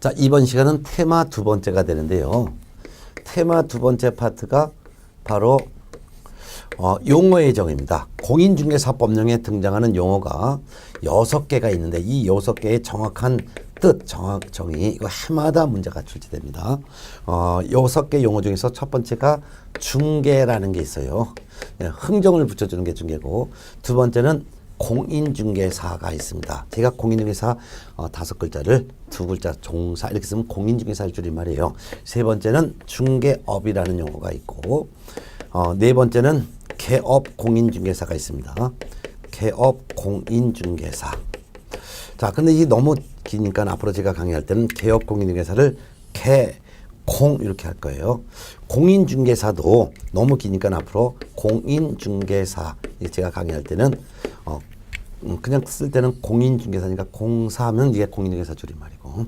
자, 이번 시간은 테마 두 번째가 되는데요. 테마 두 번째 파트가 바로 용어의 정의입니다. 공인중개사법령에 등장하는 용어가 6개가 있는데 이 6개의 정확한 뜻, 정의 이거 해마다 문제가 출제됩니다. 6개 용어 중에서 첫 번째가 중개라는 게 있어요. 흥정을 붙여주는 게 중개고, 두 번째는 공인중개사가 있습니다. 제가 공인중개사 5글자를 2글자 종사 이렇게 쓰면 공인중개사일 줄임말이에요. 세 번째는 중개업이라는 용어가 있고, 네 번째는 개업 공인중개사가 있습니다. 개업 공인중개사. 자, 근데 이게 너무 기니까 앞으로 제가 강의할 때는 개업 공인중개사를 공 이렇게 할 거예요. 공인중개사도 너무 기니까 앞으로 공인중개사 제가 강의할 때는 그냥 쓸 때는 공인중개사니까 공사하면 이게 공인중개사 줄임말이고,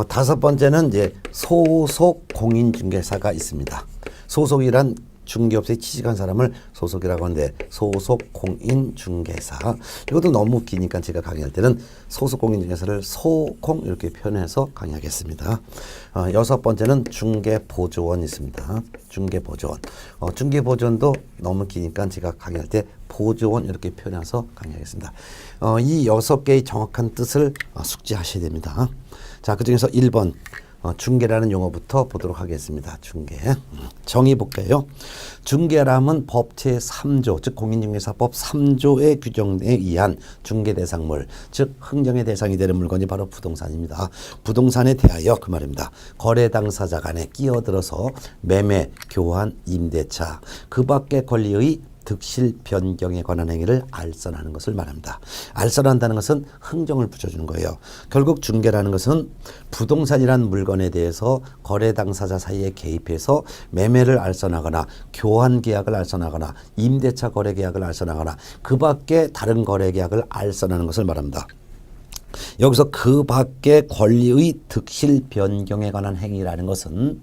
다섯 번째는 이제 소속 공인중개사가 있습니다. 소속이란 중개업소에 취직한 사람을 소속이라고 하는데, 소속 공인중개사 이것도 너무 기니까 제가 강의할 때는 소속 공인중개사를 소공 이렇게 표현해서 강의하겠습니다. 여섯 번째는 중개보조원 있습니다. 중개보조원. 중개보조원도 너무 기니까 제가 강의할 때 보조원 이렇게 표현해서 강의하겠습니다. 이 6개의 정확한 뜻을 숙지하셔야 됩니다. 자, 그중에서 1번 중개라는 용어부터 보도록 하겠습니다. 중개. 정의 볼게요. 중개라면 법 제3조, 즉 공인중개사법 3조의 규정에 의한 중개대상물, 즉 흥정의 대상이 되는 물건이 바로 부동산입니다. 부동산에 대하여 그 말입니다. 거래 당사자 간에 끼어들어서 매매, 교환, 임대차, 그 밖의 권리의 득실 변경에 관한 행위를 알선하는 것을 말합니다. 알선한다는 것은 흥정을 붙여주는 거예요. 결국 중개라는 것은 부동산이란 물건에 대해서 거래 당사자 사이에 개입해서 매매를 알선하거나 교환 계약을 알선하거나 임대차 거래 계약을 알선하거나 그 밖에 다른 거래 계약을 알선하는 것을 말합니다. 여기서 그 밖의 권리의 득실 변경에 관한 행위라는 것은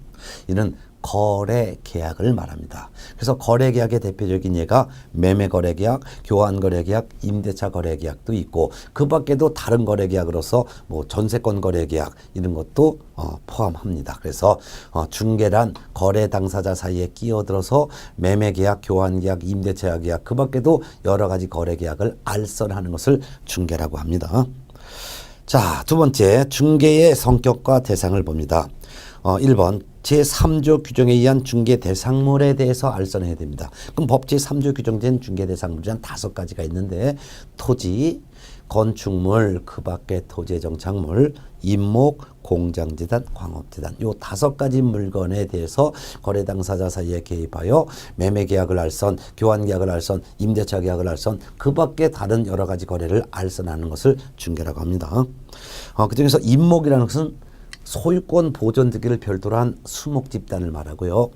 이는 거래 계약을 말합니다. 그래서 거래 계약의 대표적인 예가 매매 거래 계약, 교환 거래 계약, 임대차 거래 계약도 있고, 그 밖에도 다른 거래 계약으로서 뭐 전세권 거래 계약 이런 것도 포함합니다. 그래서 중개란 거래 당사자 사이에 끼어들어서 매매 계약, 교환 계약, 임대차 계약, 그 밖에도 여러 가지 거래 계약을 알선하는 것을 중개라고 합니다. 자, 두 번째, 중개의 성격과 대상을 봅니다. 1번 제3조 규정에 의한 중개 대상물에 대해서 알선해야 됩니다. 그럼 법 제3조 규정된 중개 대상물이 한 5가지가 있는데, 토지, 건축물, 그 밖의 토지의 정착물, 임목, 공장재단, 광업재단, 요 5가지 물건에 대해서 거래 당사자 사이에 개입하여 매매 계약을 알선, 교환 계약을 알선, 임대차 계약을 알선, 그 밖에 다른 여러 가지 거래를 알선하는 것을 중개라고 합니다. 그중에서 임목이라는 것은 소유권 보존되기를 별도로 한 수목 집단을 말하고요.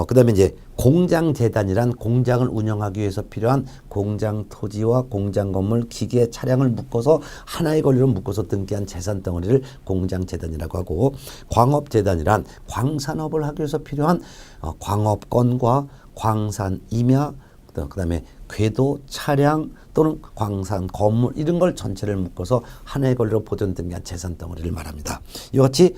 그 다음에 이제 공장재단이란 공장을 운영하기 위해서 필요한 공장 토지와 공장 건물, 기계, 차량을 묶어서 하나의 권리로 묶어서 등기한 재산 덩어리를 공장재단이라고 하고, 광업재단이란 광산업을 하기 위해서 필요한 광업권과 광산 임야, 그 다음에 궤도, 차량 또는 광산, 건물 이런 걸 전체를 묶어서 하나의 권리로 보존 등기한 재산 덩어리를 말합니다. 이와 같이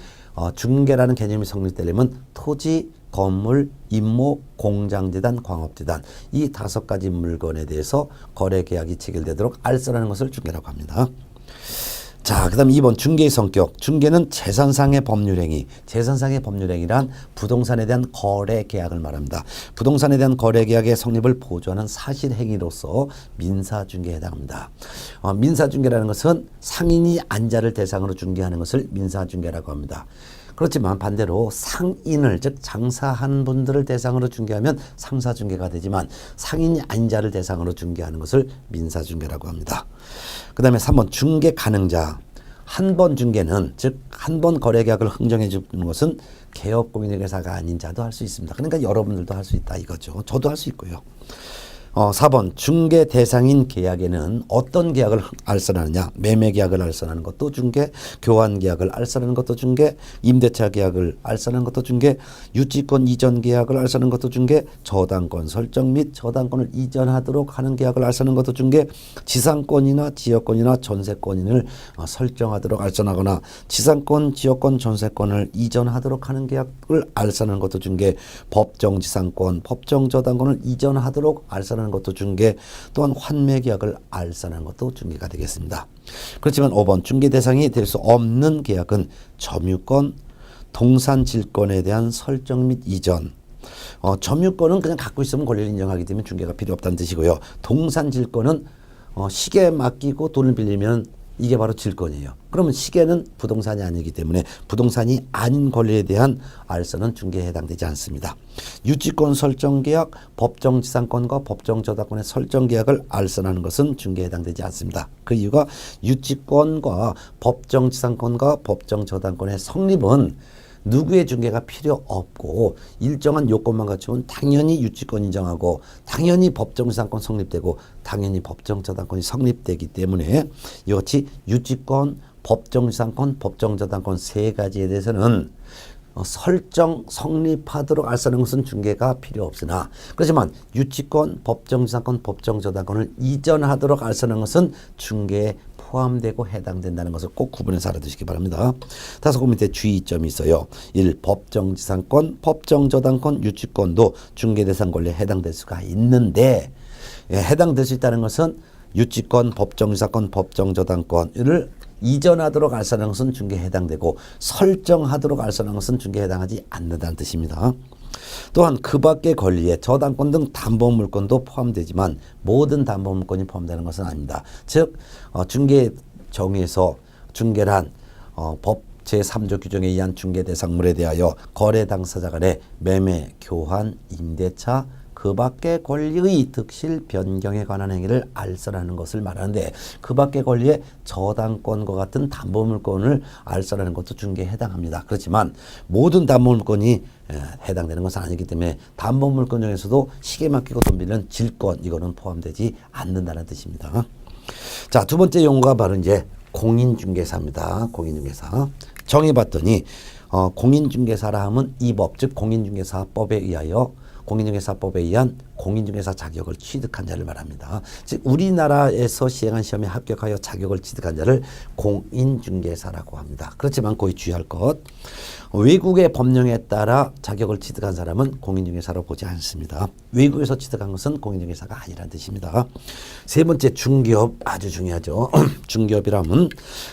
중개라는 개념이 성립되려면 토지, 건물, 임목, 공장재단, 광업재단 이 5가지 물건에 대해서 거래 계약이 체결되도록 알선하는 것을 중개라고 합니다. 자, 그 다음 2번 중개의 성격. 중개는 재산상의 법률행위. 재산상의 법률행위란 부동산에 대한 거래 계약을 말합니다. 부동산에 대한 거래 계약의 성립을 보조하는 사실행위로서 민사중개에 해당합니다. 민사중개라는 것은 상인이 안자를 대상으로 중개하는 것을 민사중개라고 합니다. 그렇지만 반대로 상인을, 즉 장사한 분들을 대상으로 중개하면 상사중개가 되지만 상인이 아닌 자를 대상으로 중개하는 것을 민사중개라고 합니다. 그 다음에 3번 중개 가능자. 한 번 중개는, 즉 한 번 거래계약을 흥정해 주는 것은 개업공인중개사가 아닌 자도 할 수 있습니다. 그러니까 여러분들도 할 수 있다 이거죠. 저도 할 수 있고요. 4번 중개 대상인 계약에는 어떤 계약을 알선하느냐. 매매 계약을 알선하는 것도 중개, 교환 계약을 알선하는 것도 중개, 임대차 계약을 알선하는 것도 중개, 유치권 이전 계약을 알선하는 것도 중개, 저당권 설정 및 저당권을 이전하도록 하는 계약을 알선하는 것도 중개, 지상권이나 지역권이나 전세권을 설정하도록 알선하거나 지상권, 지역권, 전세권을 이전하도록 하는 계약을 알선하는 것도 중개, 법정 지상권, 법정 저당권을 이전하도록 알선하는 것도 중개, 또한 환매 계약을 알선하는 것도 중개가 되겠습니다. 그렇지만 5번 중개 대상이 될 수 없는 계약은 점유권, 동산 질권에 대한 설정 및 이전. 점유권은 그냥 갖고 있으면 권리를 인정하기 때문에 중개가 필요 없다는 뜻이고요. 동산 질권은 시계에 맡기고 돈을 빌리면 이게 바로 질권이에요. 그러면 시계는 부동산이 아니기 때문에 부동산이 아닌 권리에 대한 알선은 중개에 해당되지 않습니다. 유치권 설정 계약, 법정 지상권과 법정 저당권의 설정 계약을 알선하는 것은 중개에 해당되지 않습니다. 그 이유가 유치권과 법정 지상권과 법정 저당권의 성립은 누구의 중개가 필요 없고 일정한 요건만 갖추면 당연히 유치권 인정하고 당연히 법정 지상권 성립되고 당연히 법정 저당권이 성립되기 때문에 이같이 유치권, 법정 지상권, 법정 저당권 세 가지에 대해서는 설정 성립하도록 알선하는 것은 중개가 필요 없으나 그렇지만 유치권, 법정 지상권, 법정 저당권을 이전하도록 알선하는 것은 중개에 포함되고 해당된다는 것을 꼭 구분해서 알아두시기 바랍니다. 다섯 그 밑에 주의점이 있어요. 1. 법정 지상권, 법정 저당권, 유치권도 중개 대상 권리에 해당될 수가 있는데 해당될 수 있다는 것은 유치권, 법정 지상권, 법정 저당권을 이전하도록 알선하는 것은 중개에 해당되고 설정하도록 알선하는 것은 중개에 해당하지 않는다는 뜻입니다. 또한 그 밖의 권리에 저당권 등 담보물권도 포함되지만 모든 담보물권이 포함되는 것은 아닙니다. 즉 중개 정의에서 중개란 법 제3조 규정에 의한 중개 대상물에 대하여 거래 당사자 간의 매매, 교환, 임대차 그 밖의 권리의 득실 변경에 관한 행위를 알선하는 것을 말하는데 그 밖의 권리에 저당권과 같은 담보물권을 알선하는 것도 중개에 해당합니다. 그렇지만 모든 담보물권이 해당되는 것은 아니기 때문에 담보물권 중에서도 시계 맡기고 돈 빌리는 질권 이거는 포함되지 않는다는 뜻입니다. 자, 두 번째 용어가 바로 이제 공인중개사입니다. 공인중개사. 정의봤더니 공인중개사라 하면 이 법, 즉 공인중개사법에 의하여 공인중개사법에 의한 공인중개사 자격을 취득한 자를 말합니다. 즉 우리나라에서 시행한 시험에 합격하여 자격을 취득한 자를 공인중개사라고 합니다. 그렇지만 거기 주의할 것, 외국의 법령에 따라 자격을 취득한 사람은 공인중개사로 보지 않습니다. 외국에서 취득한 것은 공인중개사가 아니라는 뜻입니다. 세 번째 중개업 아주 중요하죠. 중개업이라면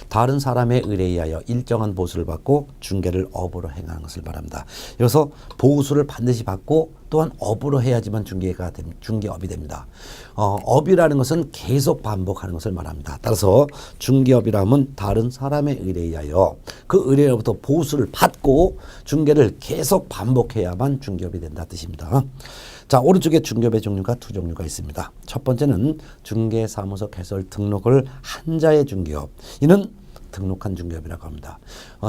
다른 사람의 의뢰에 의하여 일정한 보수를 받고 중개를 업으로 행하는 것을 말합니다. 그래서 보수를 반드시 받고 또한 업으로 해야지만 중개업이 됩니다. 업이라는 것은 계속 반복하는 것을 말합니다. 따라서 중개업이라면 다른 사람의 의뢰에 의하여 그 의뢰로부터 보수를 받고 중개를 계속 반복해야만 중개업이 된다 뜻입니다. 자, 오른쪽에 중개업의 종류가 두 종류가 있습니다. 첫 번째는 중개사무소 개설 등록을 한 자의 중개업. 이는 등록한 중개업이라고 합니다.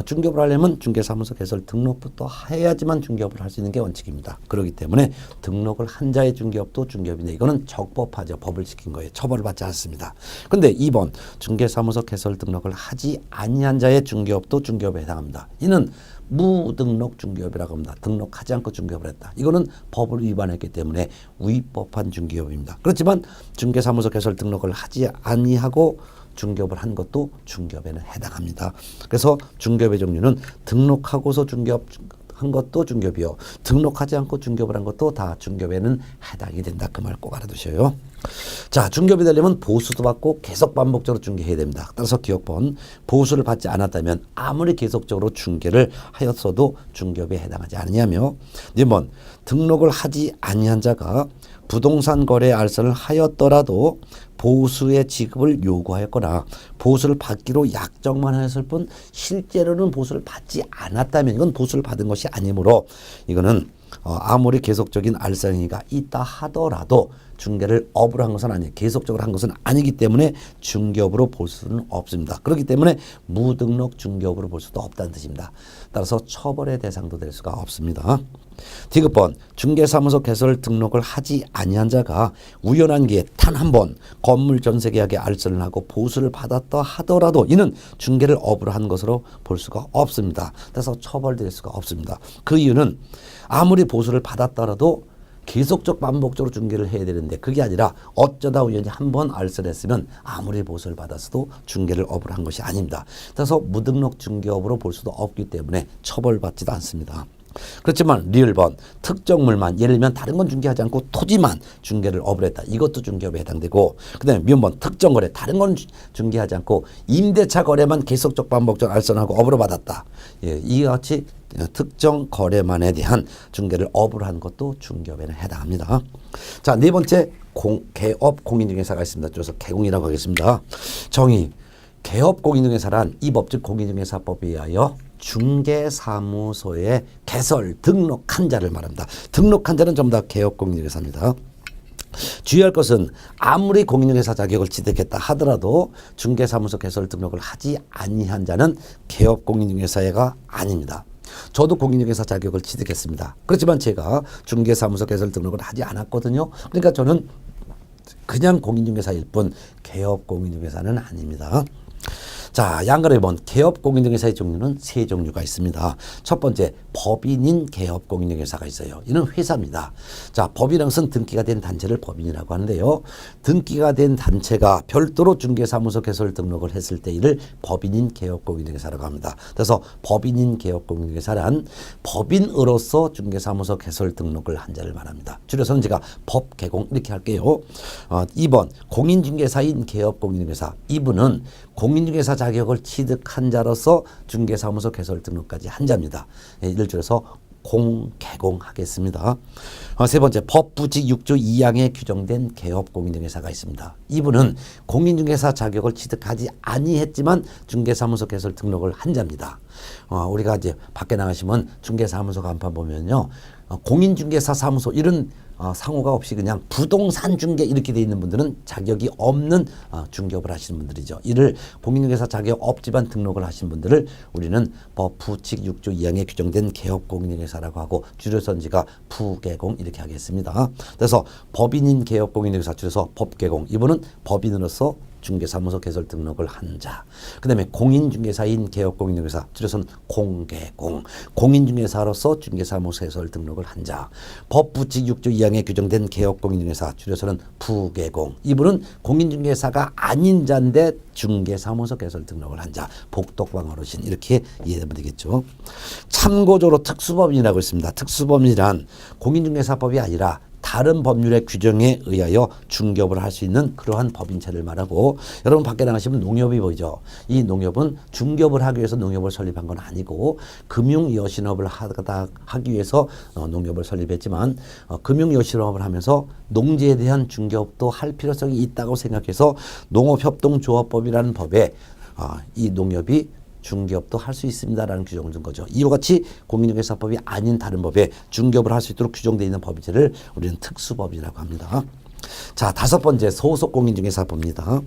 중개업을 하려면 중개사무소 개설 등록부터 해야지만 중개업을 할 수 있는 게 원칙입니다. 그렇기 때문에 등록을 한 자의 중개업도 중개업인데 이거는 적법하죠. 법을 지킨 거예요. 처벌을 받지 않습니다. 그런데 2번 중개사무소 개설 등록을 하지 아니한 자의 중개업도 중개업에 해당합니다. 이는 무등록 중개업이라고 합니다. 등록하지 않고 중개업을 했다. 이거는 법을 위반했기 때문에 위법한 중개업입니다. 그렇지만 중개사무소 개설 등록을 하지 아니하고 중개업을 한 것도 중개업에는 해당합니다. 그래서 중개업의 종류는 등록하고서 중개업 한 것도 중개업이요. 등록하지 않고 중개업을 한 것도 다 중개업에는 해당이 된다. 그 말 꼭 알아두셔요. 자, 중개업이 되려면 보수도 받고 계속 반복적으로 중개해야 됩니다. 따라서 기억번 보수를 받지 않았다면 아무리 계속적으로 중개를 하였어도 중개업에 해당하지 않느냐며 2번 등록을 하지 아니한 자가 부동산 거래 알선을 하였더라도 보수의 지급을 요구하였거나 보수를 받기로 약정만 하였을 뿐 실제로는 보수를 받지 않았다면 이건 보수를 받은 것이 아니므로 이거는 아무리 계속적인 알선행위가 있다 하더라도 중개를 업으로 한 것은 아니에요. 계속적으로 한 것은 아니기 때문에 중개업으로 볼 수는 없습니다. 그렇기 때문에 무등록 중개업으로 볼 수도 없다는 뜻입니다. 따라서 처벌의 대상도 될 수가 없습니다. 디귿번 중개사무소 개설 등록을 하지 아니한 자가 우연한 기회에 단 한 번 건물 전세계약에 알선을 하고 보수를 받았다 하더라도 이는 중개를 업으로 한 것으로 볼 수가 없습니다. 그래서 처벌될 수가 없습니다. 그 이유는 아무리 보수를 받았더라도 계속적 반복적으로 중개를 해야 되는데 그게 아니라 어쩌다 우연히 한 번 알선했으면 아무리 보수를 받았어도 중개를 업으로 한 것이 아닙니다. 그래서 무등록 중개업으로 볼 수도 없기 때문에 처벌받지도 않습니다. 그렇지만 리을번 특정물만 예를 들면 다른 건 중개하지 않고 토지만 중개를 업을 했다. 이것도 중개업에 해당되고 그 다음에 미음번 특정거래 다른 건 중개하지 않고 임대차 거래만 계속적 반복적 알선하고 업으로 받았다. 예, 이와 같이 특정 거래만에 대한 중개를 업으로 한 것도 중개업에는 해당합니다. 자, 네 번째 개업 공인중개사가 있습니다. 줄여서 개공이라고 하겠습니다. 정의 개업 공인중개사란 이 법 즉 공인중개사법에 의하여 중개사무소에 개설 등록한 자를 말합니다. 등록한 자는 전부 다 개업 공인중개사입니다. 주의할 것은 아무리 공인중개사 자격을 취득했다 하더라도 중개사무소 개설 등록을 하지 아니한 자는 개업 공인중개사가 아닙니다. 저도 공인중개사 자격을 취득했습니다. 그렇지만 제가 중개사무소 개설 등록을 하지 않았거든요. 그러니까 저는 그냥 공인중개사일 뿐 개업 공인중개사는 아닙니다. 자, 양가로에 본 개업 공인중개사의 종류는 세 종류가 있습니다. 첫 번째, 법인인 개업 공인중개사가 있어요. 이는 회사입니다. 자, 법인이라는 것은 등기가 된 단체를 법인이라고 하는데요. 등기가 된 단체가 별도로 중개사무소 개설 등록을 했을 때 이를 법인인 개업 공인중개사라고 합니다. 그래서 법인인 개업 공인중개사란 법인으로서 중개사무소 개설 등록을 한 자를 말합니다. 줄여서는 제가 법개공 이렇게 할게요. 2번, 공인중개사인 개업 공인중개사. 이분은 공인중개사 자격을 취득한 자로서 중개사무소 개설 등록까지 한 자입니다. 이를 줄여서 공개공하겠습니다. 세 번째, 법부직 6조 2항에 규정된 개업 공인중개사가 있습니다. 이분은 공인중개사 자격을 취득하지 아니했지만 중개사무소 개설 등록을 한 자입니다. 우리가 이제 밖에 나가시면 중개사무소 간판 보면요, 공인중개사 사무소 이런 상호가 없이 그냥 부동산 중개 이렇게 돼 있는 분들은 자격이 없는 중개업을 하시는 분들이죠. 이를 공인중개사 자격 없지만 등록을 하신 분들을 우리는 법부칙 6조 2항에 규정된 개업 공인중개사라고 하고 줄여서 지가 부개공 이렇게 하겠습니다. 그래서 법인인 개업 공인중개사 줄여서 법개공. 이분은 법인으로서 중개사무소 개설 등록을 한 자. 그 다음에 공인중개사인 개업공인중개사 줄여서는 공개공. 공인중개사로서 중개사무소 개설 등록을 한 자. 법부칙 6조 2항에 규정된 개업공인중개사 줄여서는 부개공. 이분은 공인중개사가 아닌 자인데 중개사무소 개설 등록을 한 자. 복덕방 어르신 이렇게 이해하면 되겠죠. 참고적으로 특수법인이라고 있습니다. 특수법인이란 공인중개사법이 아니라 다른 법률의 규정에 의하여 중개업을 할 수 있는 그러한 법인체를 말하고, 여러분 밖에 나가시면 농협이 보이죠. 이 농협은 중개업을 하기 위해서 농협을 설립한 건 아니고 금융여신업을 하기 위해서 농협을 설립했지만 금융여신업을 하면서 농지에 대한 중개업도 할 필요성이 있다고 생각해서 농업협동조합법이라는 법에 이 농협이 중개업도 할 수 있습니다라는 규정을 준 거죠. 이와 같이 공인중개사법이 아닌 다른 법에 중개업을 할 수 있도록 규정되어 있는 법인체를 우리는 특수법이라고 합니다. 자, 다섯 번째 소속공인중개사법입니다.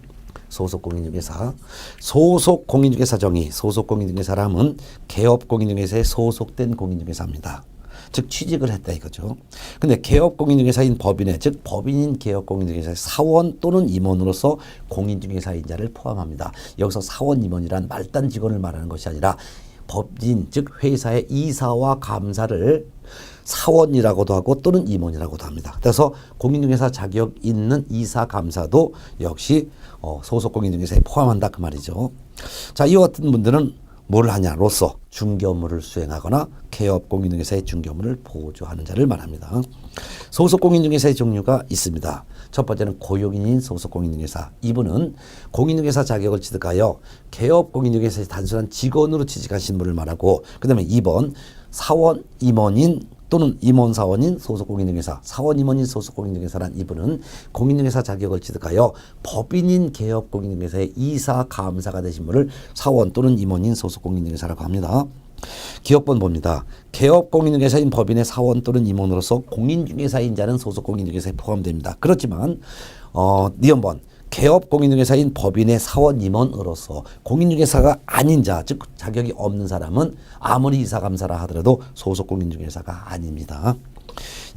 소속공인중개사. 소속공인중개사 정의. 소속공인중개사라면 개업공인중개사에 소속된 공인중개사입니다. 즉 취직을 했다 이거죠. 근데 개업공인중개사인 법인에, 즉 법인인 개업공인중개사의 사원 또는 임원으로서 공인중개사인자를 포함합니다. 여기서 사원 임원이란 말단 직원을 말하는 것이 아니라 법인 즉 회사의 이사와 감사를 사원이라고도 하고 또는 임원이라고도 합니다. 그래서 공인중개사 자격 있는 이사 감사도 역시 소속 공인중개사에 포함한다 그 말이죠. 자, 이와 같은 분들은 뭘 하냐로서 중개 업무를 수행하거나 개업 공인중개사의 중개 업무를 보조하는 자를 말합니다. 소속 공인중개사의 종류가 있습니다. 첫 번째는 고용인인 소속 공인중개사. 이분은 공인중개사 자격을 취득하여 개업 공인중개사의 단순한 직원으로 취직하신 분을 말하고, 그 다음에 2번 사원 임원인 또는 임원사원인 소속공인중개사, 사원임원인 소속공인중개사란 이분은 공인중개사 자격을 취득하여 법인인 개업공인중개사의 이사, 감사가 되신 분을 사원 또는 임원인 소속공인중개사라고 합니다. 기업번 봅니다. 개업 공인중개사인 법인의 사원 또는 임원으로서 공인중개사인 자는 소속 공인중개사에 포함됩니다. 그렇지만 니은번 개업 공인중개사인 법인의 사원 임원으로서 공인중개사가 아닌 자, 즉 자격이 없는 사람은 아무리 이사감사라 하더라도 소속 공인중개사가 아닙니다.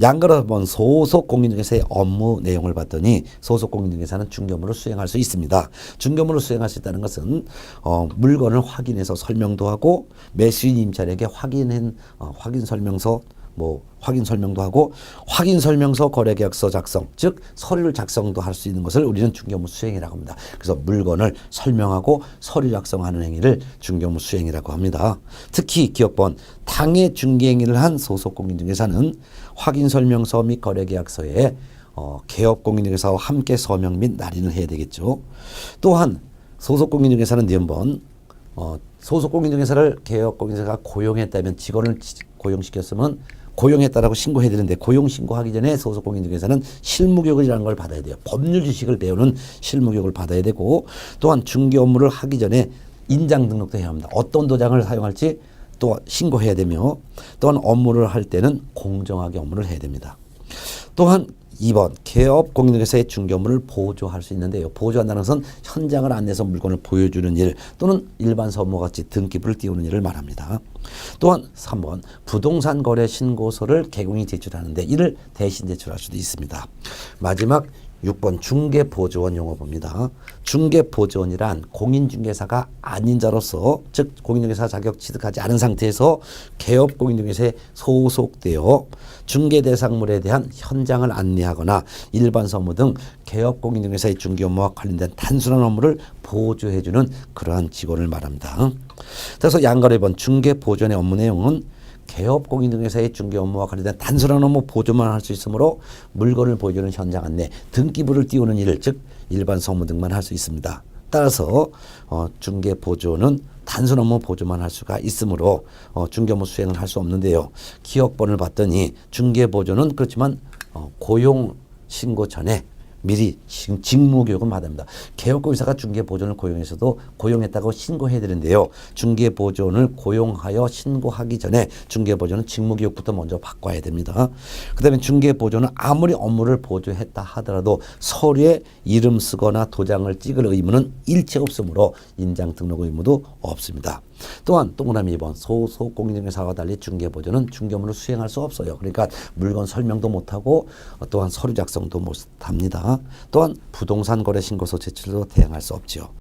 양거로 번 소속 공인중개사의 업무 내용을 봤더니 소속 공인중개사는 중개업무를 수행할 수 있습니다. 중개업무를 수행할 수 있다는 것은 물건을 확인해서 설명도 하고 매수인 임차인에게 확인 설명서 확인 설명도 하고 확인 설명서 거래계약서 작성, 즉 서류를 작성도 할 수 있는 것을 우리는 중개업무 수행이라고 합니다. 그래서 물건을 설명하고 서류 작성하는 행위를 중개업무 수행이라고 합니다. 특히 기업번 당해 중개 행위를 한 소속 공인중개사는 확인 설명서 및 거래계약서에 개업 공인중개사와 함께 서명 및 날인을 해야 되겠죠. 또한 소속 공인중개사는 니은번 소속 공인중개사를 개업 공인중개사가 고용했다면 직원을 고용시켰으면 고용했다라고 신고해야 되는데 고용 신고하기 전에 소속 공인중개사는 실무교육이라는 걸 받아야 돼요. 법률 지식을 배우는 실무교육을 받아야 되고 또한 중개 업무를 하기 전에 인장 등록도 해야 합니다. 어떤 도장을 사용할지 또 신고해야 되며 또한 업무를 할 때는 공정하게 업무를 해야 됩니다. 또한 2번 개업 공인중개사의 중개 업무를 보조할 수 있는데요. 보조한다는 것은 현장을 안내해서 물건을 보여주는 일 또는 일반 서무같이 등기부를 띄우는 일을 말합니다. 또한 3번 부동산 거래 신고서를 개공이 제출하는데 이를 대신 제출할 수도 있습니다. 마지막 6번 중개보조원 용어 봅니다. 중개보조원이란 공인중개사가 아닌 자로서 즉 공인중개사 자격 취득하지 않은 상태에서 개업 공인중개사에 소속되어 중개대상물에 대한 현장을 안내하거나 일반 서무 등 개업 공인중개사의 중개 업무와 관련된 단순한 업무를 보조해주는 그러한 직원을 말합니다. 그래서 양가로 1번 중개보조원의 업무 내용은 개업 공인중개사의 중개 업무와 관련된 단순한 업무 보조만 할 수 있으므로 물건을 보여주는 현장 안내, 등기부를 띄우는 일, 즉 일반 서무 등만 할 수 있습니다. 따라서 중개 보조는 단순 업무 보조만 할 수가 있으므로 중개 업무 수행을 할 수 없는데요. 기업번을 봤더니 중개 보조는 그렇지만 고용 신고 전에 미리 직무교육은 받습니다. 개업공인사가 중개보조원을 고용해서도 고용했다고 신고해야 되는데요. 중개보조원을 고용하여 신고하기 전에 중개보조원은 직무교육부터 먼저 바꿔야 됩니다. 그 다음에 중개보조원은 아무리 업무를 보조했다 하더라도 서류에 이름 쓰거나 도장을 찍을 의무는 일체 없으므로 인장 등록 의무도 없습니다. 또한 동그라미 2번 소속 공인중개사와 달리 중개보조는 중개업무를 수행할 수 없어요. 그러니까 물건 설명도 못하고 또한 서류 작성도 못합니다. 또한 부동산 거래 신고서 제출도 대행할 수 없지요.